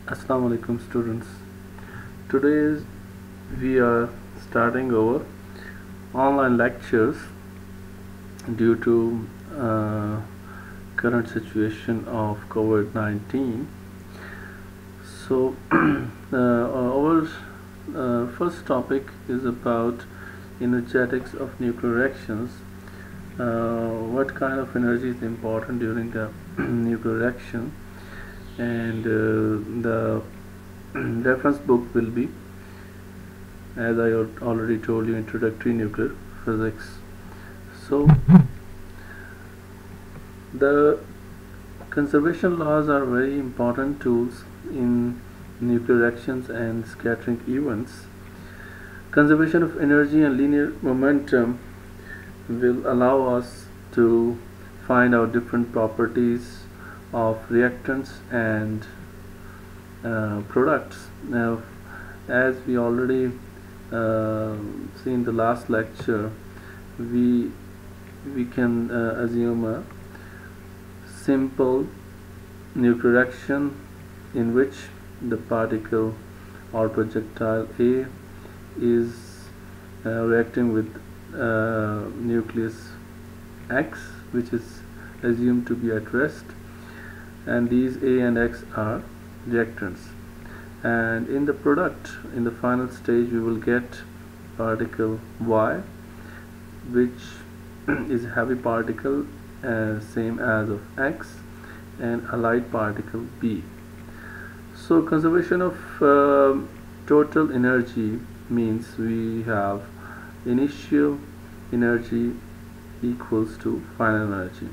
Assalamu alaikum students. Today we are starting our online lectures due to current situation of COVID-19. So our first topic is about energetics of nuclear reactions. What kind of energy is important during the nuclear reaction, and the reference book will be, as I already told you, Introductory Nuclear Physics. So the conservation laws are very important tools in nuclear reactions and scattering events. Conservation of energy and linear momentum will allow us to find out different properties of reactants and products. Now, as we already see in the last lecture, we can assume a simple nuclear reaction in which the particle or projectile A is reacting with nucleus X, which is assumed to be at rest, and these A and X are reactants. And in the product, in the final stage, we will get particle Y, which is a heavy particle same as of X, and a light particle B. So conservation of total energy means we have initial energy equals to final energy.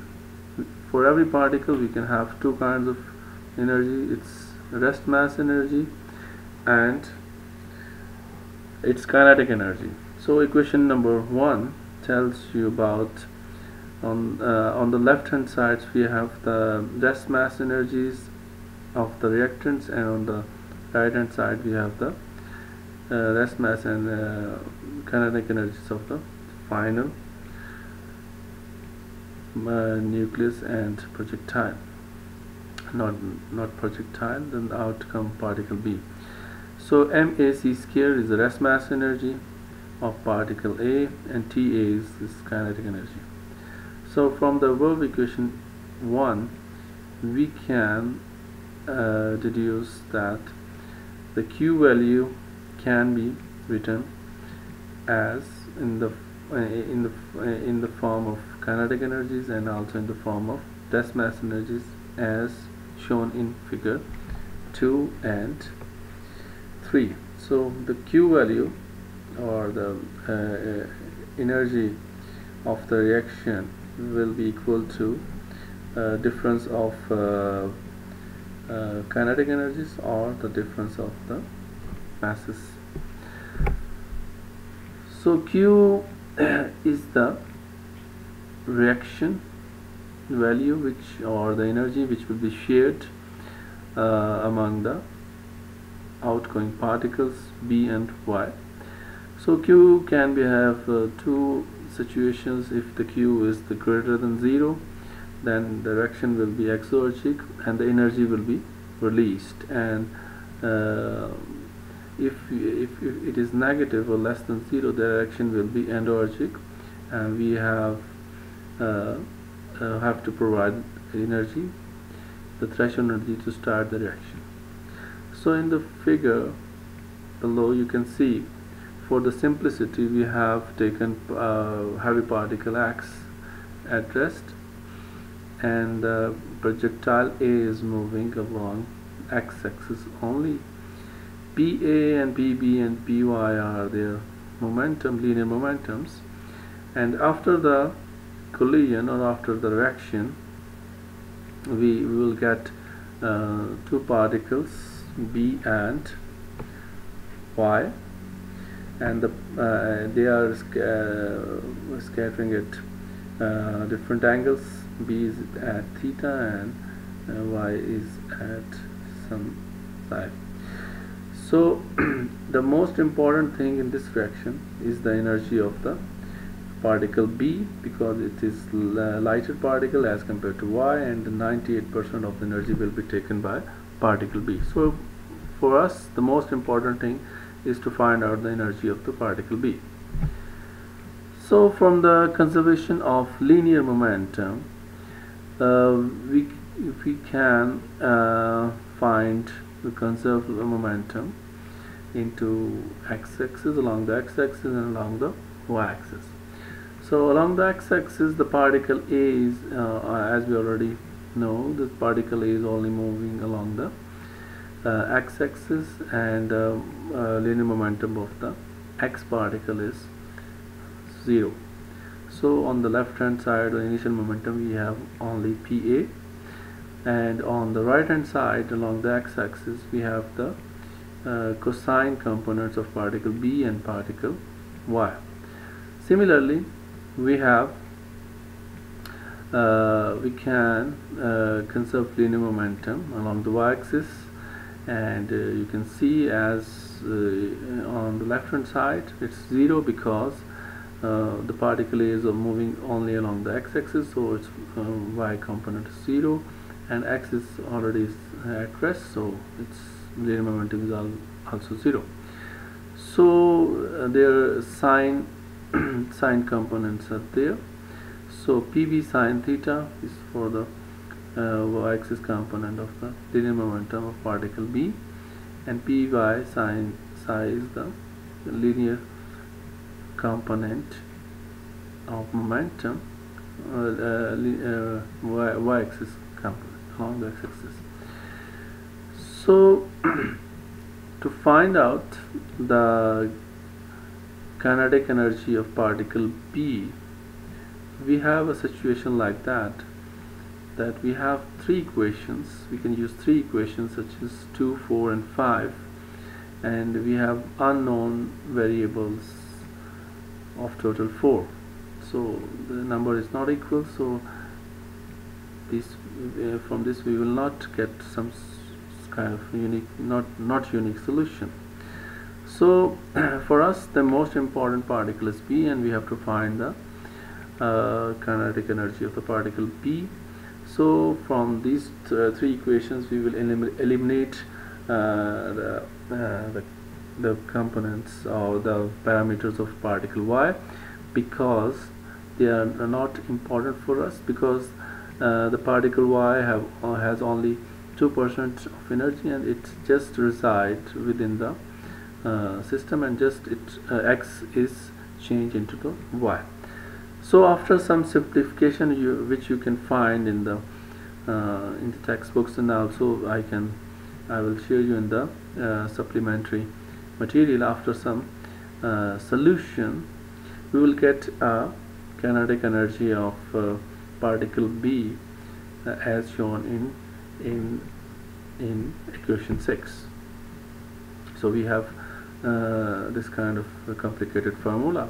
For every particle we can have two kinds of energy. It's rest mass energy and its kinetic energy. So equation number 1 tells you about, on the left hand side we have the rest mass energies of the reactants, and on the right hand side we have the rest mass and kinetic energies of the final nucleus and projectile. Not projectile, then the outcome particle B. So MAC square is the rest mass energy of particle A, and TA is kinetic energy. So from the above equation 1 we can deduce that the Q value can be written as in the form of kinetic energies, and also in the form of rest mass energies as shown in figure 2 and 3. So the Q value, or the energy of the reaction, will be equal to difference of kinetic energies, or the difference of the masses. So Q is the reaction value which, or the energy which will be shared among the outgoing particles B and Y. So Q can be have two situations. If the Q is the greater than 0, then the reaction will be exergic and the energy will be released, and if it is negative or less than 0, the reaction will be endergic, and we have to provide energy, the threshold energy, to start the reaction. So in the figure below you can see, for the simplicity, we have taken heavy particle X at rest, and the projectile A is moving along X-axis only. PA and PB and PY are their linear momentums, and after the collision, or after the reaction, we will get two particles B and Y, and they are scattering at different angles. B is at theta and Y is at some psi. So the most important thing in this reaction is the energy of the particle B, because it is lighter particle as compared to Y, and 98% of the energy will be taken by particle B. So for us the most important thing is to find out the energy of the particle B. So from the conservation of linear momentum, we can find the conserved momentum into x-axis, along the x-axis, and along the y-axis. So along the x-axis, the particle A is, as we already know, this particle A is only moving along the x-axis, and linear momentum of the x particle is 0. So on the left hand side, the initial momentum, we have only PA, and on the right hand side along the x-axis we have the cosine components of particle B and particle Y. Similarly, we can conserve linear momentum along the y-axis, and you can see as on the left hand side it's 0 because the particle is moving only along the x-axis, so its y component is 0, and x is already at rest, so its linear momentum is also 0. So their sine components are there. So PB sine theta is for the y-axis component of the linear momentum of particle B, and PY sine psi is the linear component of momentum y-axis component along the x-axis. So to find out the kinetic energy of particle B, we have a situation like that we have three equations. We can use three equations such as 2, 4 and 5, and we have unknown variables of total 4, so the number is not equal, so this from this we will not get some kind of unique, not unique solution. So for us the most important particle is B, and we have to find the kinetic energy of the particle B. So from these three equations we will eliminate the components or the parameters of particle Y, because they are not important for us, because the particle Y has only 2% of energy, and it just resides within the system, and just X is changed into the Y. So after some simplification which you can find in the textbooks, and also I will share you in the supplementary material, after some solution we will get a kinetic energy of particle B as shown in equation 6. So we have this kind of complicated formula.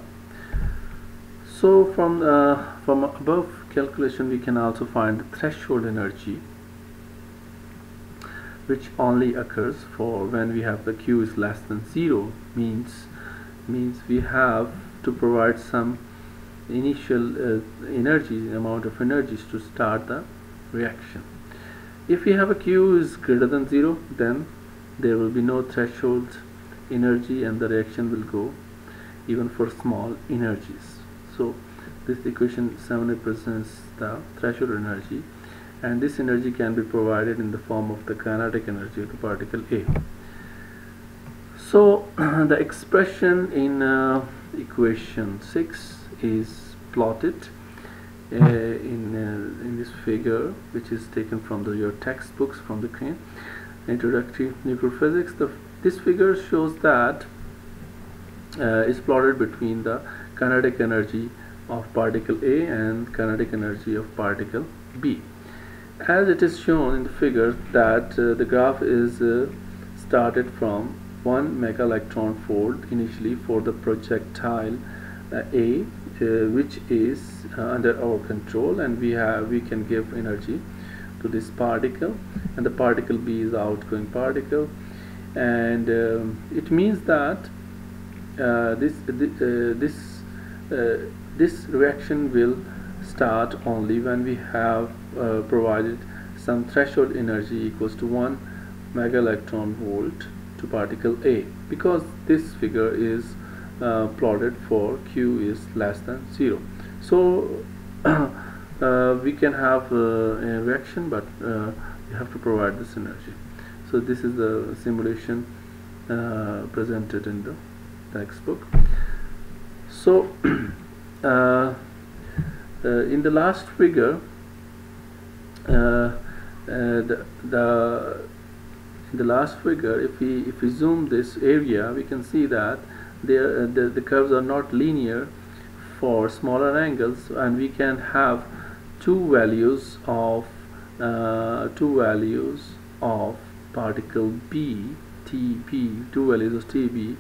So from above calculation we can also find the threshold energy, which only occurs for when we have the Q is less than 0, means we have to provide some initial amount of energies to start the reaction. If we have a Q is greater than 0, then there will be no threshold energy, and the reaction will go even for small energies. So this equation 7 represents the threshold energy, and this energy can be provided in the form of the kinetic energy of the particle A. So the expression in equation 6 is plotted in this figure, which is taken from your textbooks, from the Introductory Nuclear Physics. This figure shows that is plotted between the kinetic energy of particle A and kinetic energy of particle B. As it is shown in the figure that the graph is started from 1 mega electron volt initially for the projectile A, which is under our control, and we can give energy to this particle, and the particle B is the outgoing particle, and it means that this reaction will start only when we have provided some threshold energy equals to 1 mega electron volt to particle A, because this figure is plotted for Q is less than 0. So we can have a reaction, but we have to provide this energy. So this is the simulation presented in the textbook. So in the last figure, in the last figure, if we zoom this area, we can see that the curves are not linear for smaller angles, and we can have two values of particle B, TB, two values of TB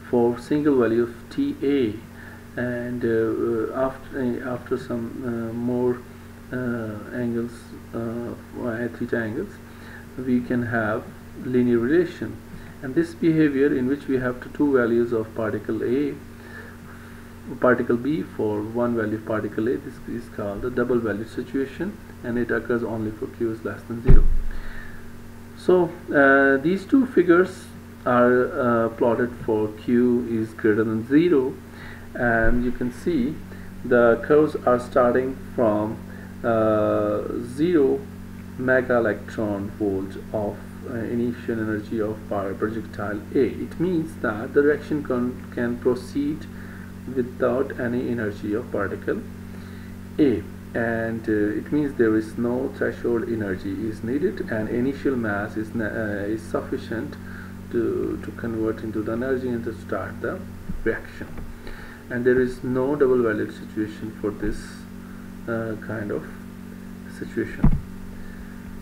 for single value of TA, and after some more angles, theta angles, we can have linear relation. And this behavior, in which we have two values of particle A, particle B for one value of particle A, this is called the double value situation, and it occurs only for Q is less than 0. So these two figures are plotted for Q is greater than 0, and you can see the curves are starting from 0 mega electron volt of initial energy of projectile A. It means that the reaction can proceed without any energy of particle A, and it means there is no threshold energy is needed, and initial mass is sufficient to convert into the energy and to start the reaction. And there is no double valued situation for this kind of situation.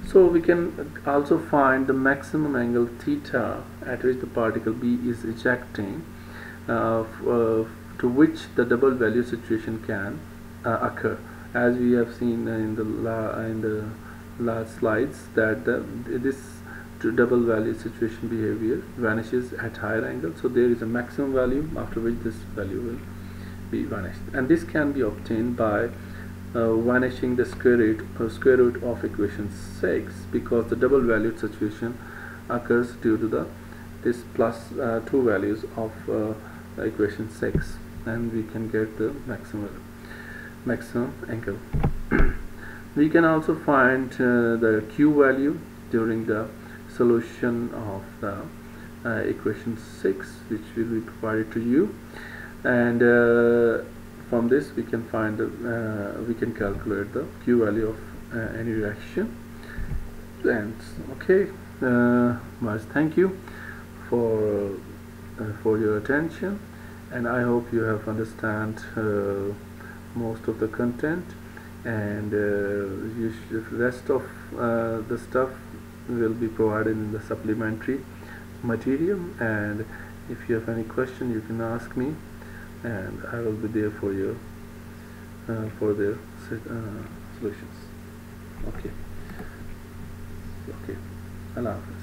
So we can also find the maximum angle theta at which the particle B is ejecting, to which the double value situation can occur, as we have seen in the last slides, that this double value situation behavior vanishes at higher angle. So there is a maximum value after which this value will be vanished, and this can be obtained by vanishing the square root of equation 6, because the double valued situation occurs due to this plus 2 values of equation 6, and we can get the maximum angle. We can also find the Q value during the solution of the equation 6, which will be provided to you, and from this we can find we can calculate the Q value of any reaction. And okay, much thank you for your attention, and I hope you have understand most of the content, and the rest of the stuff will be provided in the supplementary material. And if you have any question, you can ask me, and I will be there for you for their solutions. Okay. Allah Hafiz.